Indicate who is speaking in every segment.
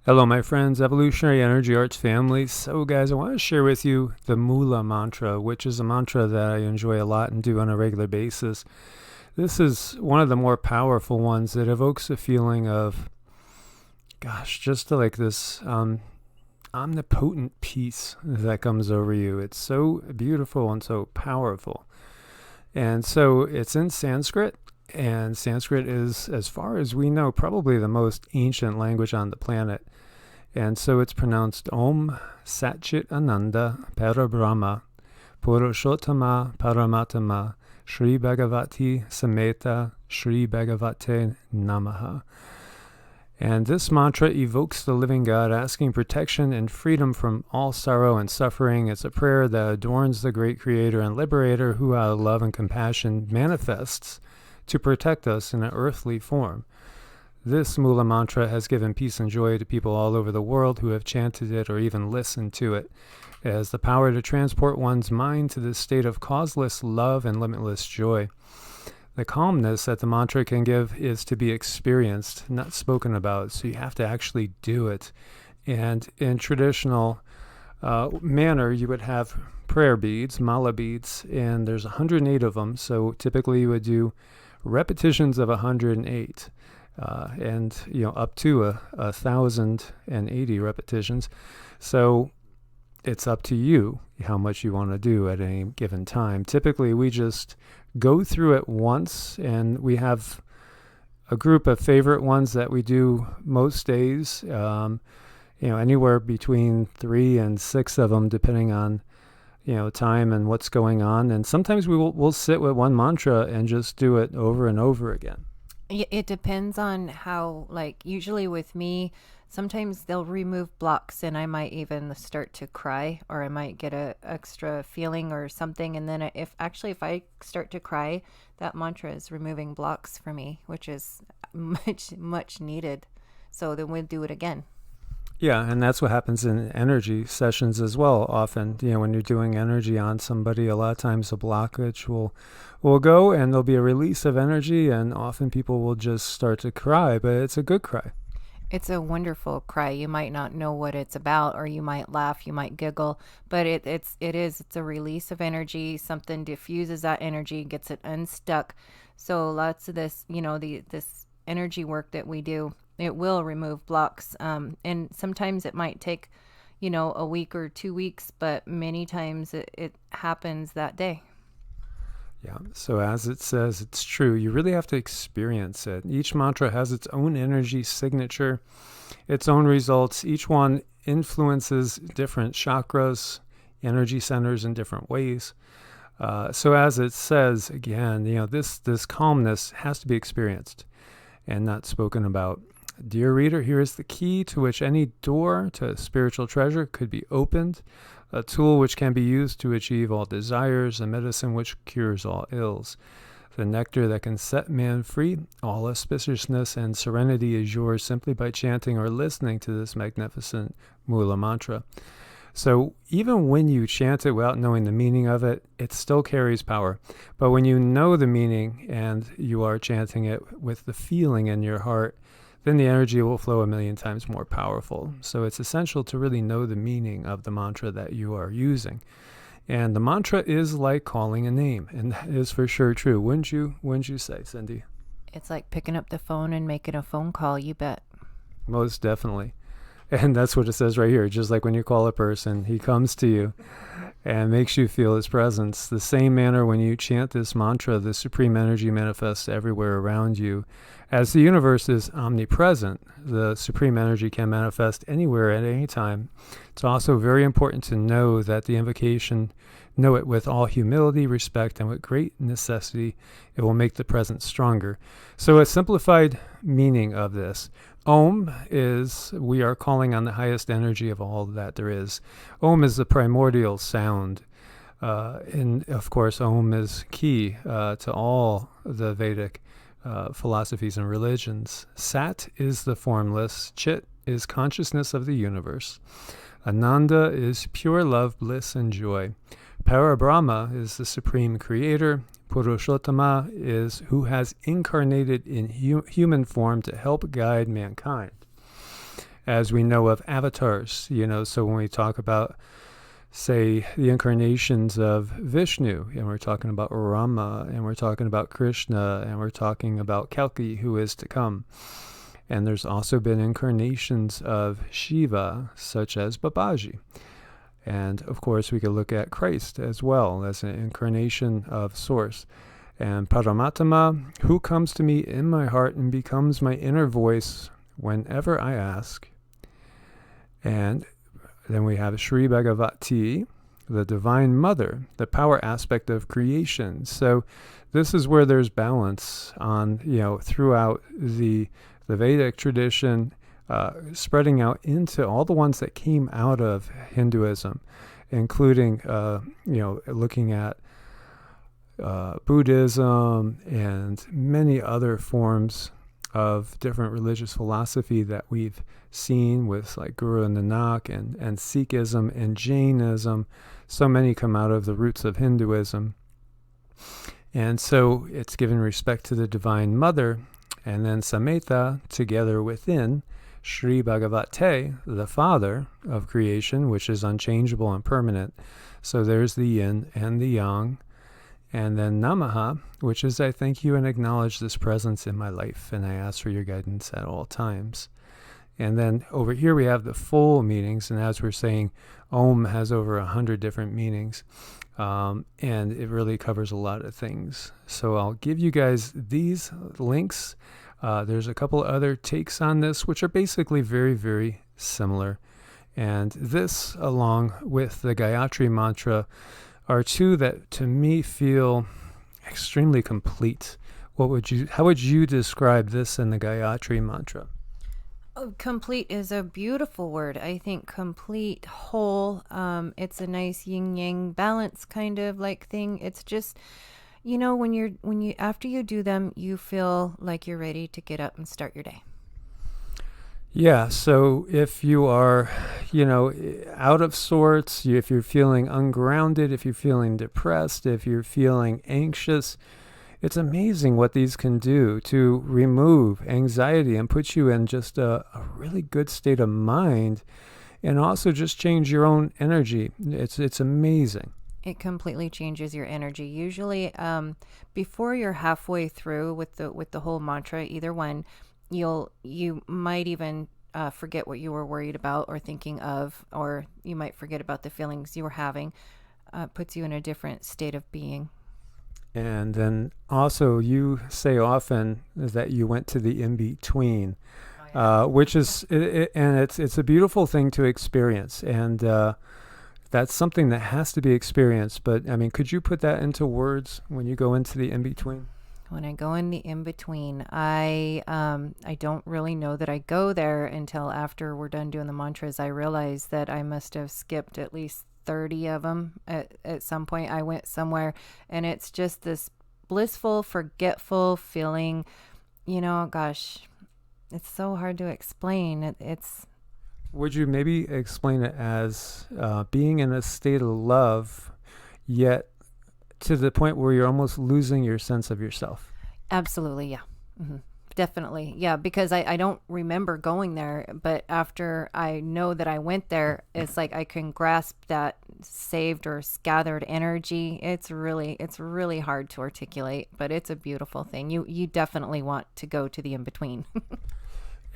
Speaker 1: Hello, my friends, Evolutionary Energy Arts family. So, guys, I want to share with you the Moola mantra, which is a mantra that I enjoy a lot and do on a regular basis. This is one of the more powerful ones that evokes a feeling of, just like this omnipotent peace that comes over you. It's so beautiful and so powerful. And so it's in Sanskrit. And Sanskrit is, as far as we know, probably the most ancient language on the planet. And so it's pronounced Om Satchit Ananda Parabrahma Purushottama Paramatama Shri Bhagavati Sameta Shri Bhagavate Namaha. And this mantra evokes the living God, asking protection and freedom from all sorrow and suffering. It's a prayer that adorns the great Creator and Liberator who, out of love and compassion, manifests to protect us in an earthly form. This Moola mantra has given peace and joy to people all over the world who have chanted it or even listened to it. It has the power to transport one's mind to this state of causeless love and limitless joy. The calmness that the mantra can give is to be experienced, not spoken about, so you have to actually do it. And in traditional manner, you would have prayer beads, mala beads, and there's 108 of them, so typically you would do repetitions of 108. And up to 1,080 repetitions. So it's up to you how much you want to do at any given time. Typically, we just go through it once, and we have a group of favorite ones that we do most days. Anywhere between 3 and 6 of them, depending on time and what's going on. And sometimes we'll sit with one mantra and just do it over and over again.
Speaker 2: It depends on how, usually with me, sometimes they'll remove blocks and I might even start to cry, or I might get a extra feeling or something. And then if I start to cry, that mantra is removing blocks for me, which is much needed. So then we'll do it again.
Speaker 1: Yeah, and that's what happens in energy sessions as well. Often, when you're doing energy on somebody, a lot of times a blockage will go and there'll be a release of energy, and often people will just start to cry, but it's a good cry.
Speaker 2: It's a wonderful cry. You might not know what it's about, or you might laugh, you might giggle, but it's a release of energy. Something diffuses that energy, gets it unstuck. So lots of this, this energy work that we do, it will remove blocks. And sometimes it might take, a week or 2 weeks, but many times it happens that day.
Speaker 1: Yeah, so as it says, it's true. You really have to experience it. Each mantra has its own energy signature, its own results. Each one influences different chakras, energy centers in different ways. So as it says, again, this calmness has to be experienced and not spoken about. Dear reader, here is the key to which any door to spiritual treasure could be opened, a tool which can be used to achieve all desires, a medicine which cures all ills. The nectar that can set man free, all auspiciousness and serenity is yours simply by chanting or listening to this magnificent Moola mantra. So even when you chant it without knowing the meaning of it, it still carries power. But when you know the meaning and you are chanting it with the feeling in your heart, then the energy will flow a million times more powerful. So it's essential to really know the meaning of the mantra that you are using. And the mantra is like calling a name, and that is for sure true. Wouldn't you say, Cindy?
Speaker 2: It's like picking up the phone and making a phone call, you bet.
Speaker 1: Most definitely. And that's what it says right here. Just like when you call a person, he comes to you and makes you feel his presence. The same manner when you chant this mantra, the supreme energy manifests everywhere around you. As the universe is omnipresent, the supreme energy can manifest anywhere at any time. It's also very important to know that the invocation, know it with all humility, respect, and with great necessity. It will make the presence stronger. So a simplified meaning of this. Om is, we are calling on the highest energy of all that there is. Om is the primordial sound. And of course, Om is key to all the Vedic philosophies and religions. Sat is the formless. Chit is consciousness of the universe. Ananda is pure love, bliss, and joy. Parabrahma is the supreme creator. Purushottama is who has incarnated in human form to help guide mankind. as we know of avatars. So when we talk about, say, the incarnations of Vishnu, and we're talking about Rama, and we're talking about Krishna, and we're talking about Kalki, who is to come. And there's also been incarnations of Shiva, such as Babaji. And of course, we could look at Christ as well as an incarnation of Source. And Paramatma, who comes to me in my heart and becomes my inner voice whenever I ask. And then we have Sri Bhagavati, the Divine Mother, the power aspect of creation. So this is where there's balance on, throughout the Vedic tradition, spreading out into all the ones that came out of Hinduism, including, looking at Buddhism and many other forms of different religious philosophy that we've seen with like Guru Nanak and Sikhism and Jainism. So many come out of the roots of Hinduism. And so it's given respect to the Divine Mother, and then Sameta together within Sri Bhagavate, the Father of creation, which is unchangeable and permanent. So there's the yin and the yang. And then Namaha, which is I thank you and acknowledge this presence in my life, and I ask for your guidance at all times. And then over here we have the full meanings, and as we're saying, Om has over 100 different meanings, and it really covers a lot of things. So I'll give you guys these links. There's a couple other takes on this, which are basically very, very similar. And this, along with the Gayatri Mantra, are two that to me feel extremely complete. How would you describe this and the Gayatri Mantra?
Speaker 2: Oh, complete is a beautiful word. I think complete, whole. It's a nice yin yang balance kind of like thing. It's just, when you after you do them, you feel like you're ready to get up and start your day.
Speaker 1: Yeah, so if you are, out of sorts, if you're feeling ungrounded, if you're feeling depressed, if you're feeling anxious, it's amazing what these can do to remove anxiety and put you in just a really good state of mind, and also just change your own energy. It's amazing.
Speaker 2: It completely changes your energy. Usually, before you're halfway through with the whole mantra, either one, you might even forget what you were worried about or thinking of, or you might forget about the feelings you were having. Puts you in a different state of being.
Speaker 1: And then also you say often that you went to the in-between, which is, and it's a beautiful thing to experience. And that's something that has to be experienced. But I mean, could you put that into words when you go into the in-between?
Speaker 2: When I go in the in-between, I don't really know that I go there until after we're done doing the mantras. I realize that I must have skipped at least 30 of them at some point. I went somewhere, and it's just this blissful, forgetful feeling. Gosh, it's so hard to explain.
Speaker 1: Would you maybe explain it as being in a state of love, yet to the point where you're almost losing your sense of yourself?
Speaker 2: Absolutely, yeah. Mm-hmm. Definitely, yeah, because I don't remember going there, but after I know that I went there, it's like I can grasp that saved or gathered energy. It's really hard to articulate, but it's a beautiful thing. You definitely want to go to the in-between.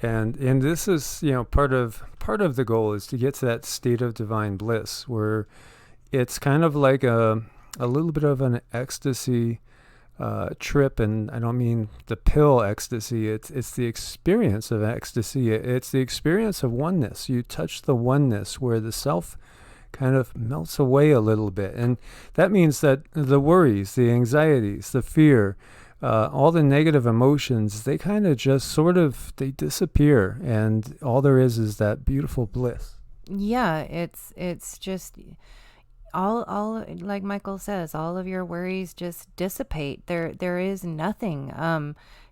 Speaker 1: And this is, part of the goal is to get to that state of divine bliss where it's kind of like a little bit of an ecstasy trip, and I don't mean the pill ecstasy. It's the experience of ecstasy. It's the experience of oneness. You touch the oneness where the self kind of melts away a little bit, and that means that the worries, the anxieties, the fear, all the negative emotions, they kind of just they disappear, and all there is that beautiful bliss.
Speaker 2: Yeah, it's just all like Michael says, all of your worries just dissipate. There is nothing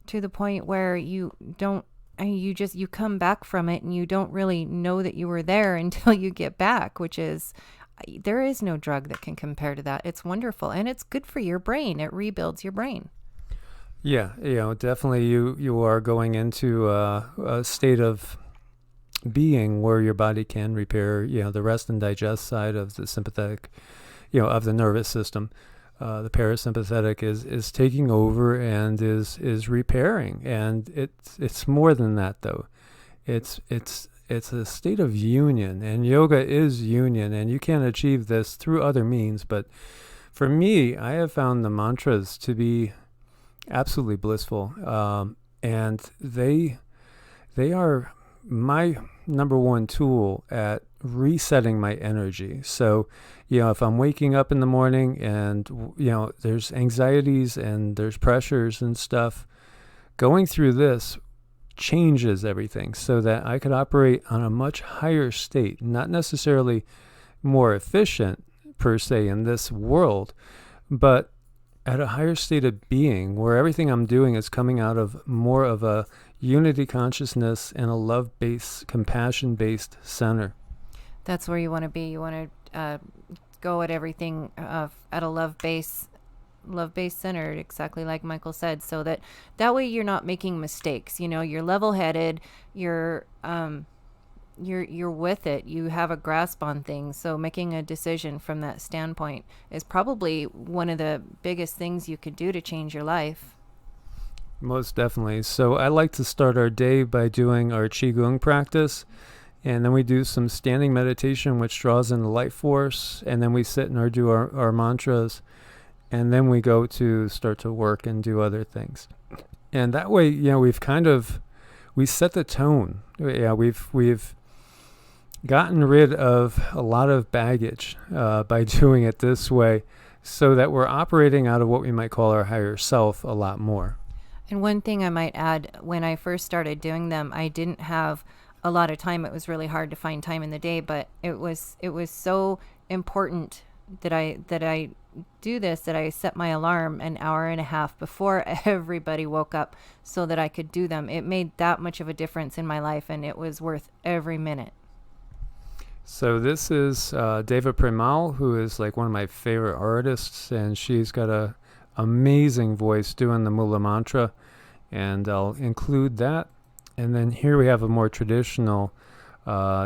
Speaker 2: to the point where you come back from it and you don't really know that you were there until you get back, which is, there is no drug that can compare to that. It's wonderful, and it's good for your brain. It rebuilds your brain.
Speaker 1: Yeah, definitely you are going into a state of being where your body can repair, the rest and digest side of the sympathetic, of the nervous system. The parasympathetic is taking over and is repairing, and it's more than that though. It's a state of union, and yoga is union, and you can achieve this through other means. But for me, I have found the mantras to be absolutely blissful, and they are my number one tool at resetting my energy. So, if I'm waking up in the morning and, there's anxieties and there's pressures and stuff, going through this changes everything so that I could operate on a much higher state, not necessarily more efficient per se in this world, but at a higher state of being where everything I'm doing is coming out of more of a unity consciousness and a love-based, compassion-based center.
Speaker 2: That's where you want to be. You want to go at everything at a love-based center, exactly like Michael said, so that way you're not making mistakes. You're level-headed. You're with it. You have a grasp on things. So making a decision from that standpoint is probably one of the biggest things you could do to change your life.
Speaker 1: Most definitely. So I like to start our day by doing our Qigong practice. And then we do some standing meditation, which draws in the life force. And then we sit and do our mantras. And then we go to start to work and do other things. And that way, we set the tone. Yeah, we've gotten rid of a lot of baggage by doing it this way, so that we're operating out of what we might call our higher self a lot more.
Speaker 2: And one thing I might add, when I first started doing them, I didn't have a lot of time. It was really hard to find time in the day, but it was so important that I do this, that I set my alarm an hour and a half before everybody woke up so that I could do them. It made that much of a difference in my life, and it was worth every minute.
Speaker 1: So this is Deva Premal, who is like one of my favorite artists, and she's got a amazing voice doing the Moola mantra, and I'll include that. And then here we have a more traditional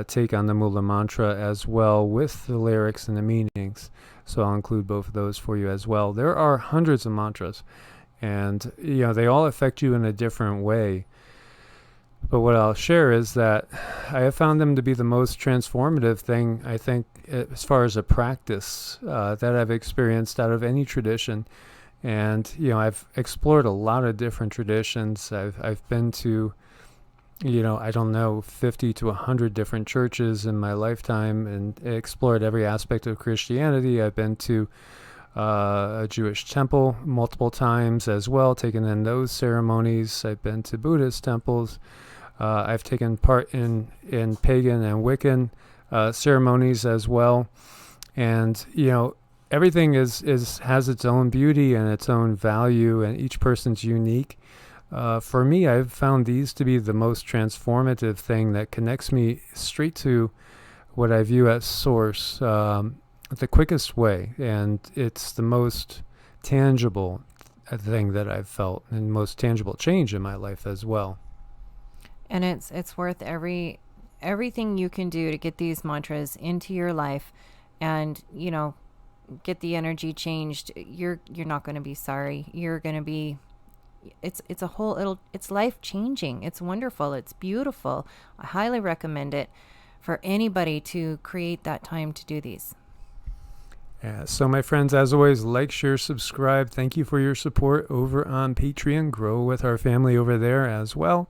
Speaker 1: take on the Moola mantra as well, with the lyrics and the meanings. So I'll include both of those for you as well. There are hundreds of mantras, and they all affect you in a different way. But what I'll share is that I have found them to be the most transformative thing, I think, as far as a practice that I've experienced out of any tradition. And, I've explored a lot of different traditions. I've been to, 50 to 100 different churches in my lifetime, and explored every aspect of Christianity. I've been to a Jewish temple multiple times as well, taken in those ceremonies. I've been to Buddhist temples. I've taken part in pagan and Wiccan ceremonies as well. And, everything has its own beauty and its own value, and each person's unique. For me, I've found these to be the most transformative thing that connects me straight to what I view as source, the quickest way. And it's the most tangible thing that I've felt, and most tangible change in my life as well.
Speaker 2: And it's worth everything you can do to get these mantras into your life, and get the energy changed. You're not going to be sorry. You're going to be. It's life changing. It's wonderful. It's beautiful. I highly recommend it for anybody to create that time to do these.
Speaker 1: Yeah, so my friends, as always, like, share, subscribe. Thank you for your support over on Patreon. Grow with our family over there as well.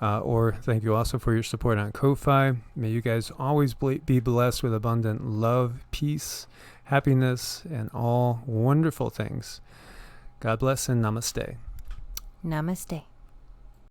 Speaker 1: Or thank you also for your support on Ko-Fi. May you guys always be blessed with abundant love, peace, happiness, and all wonderful things. God bless and namaste.
Speaker 2: Namaste.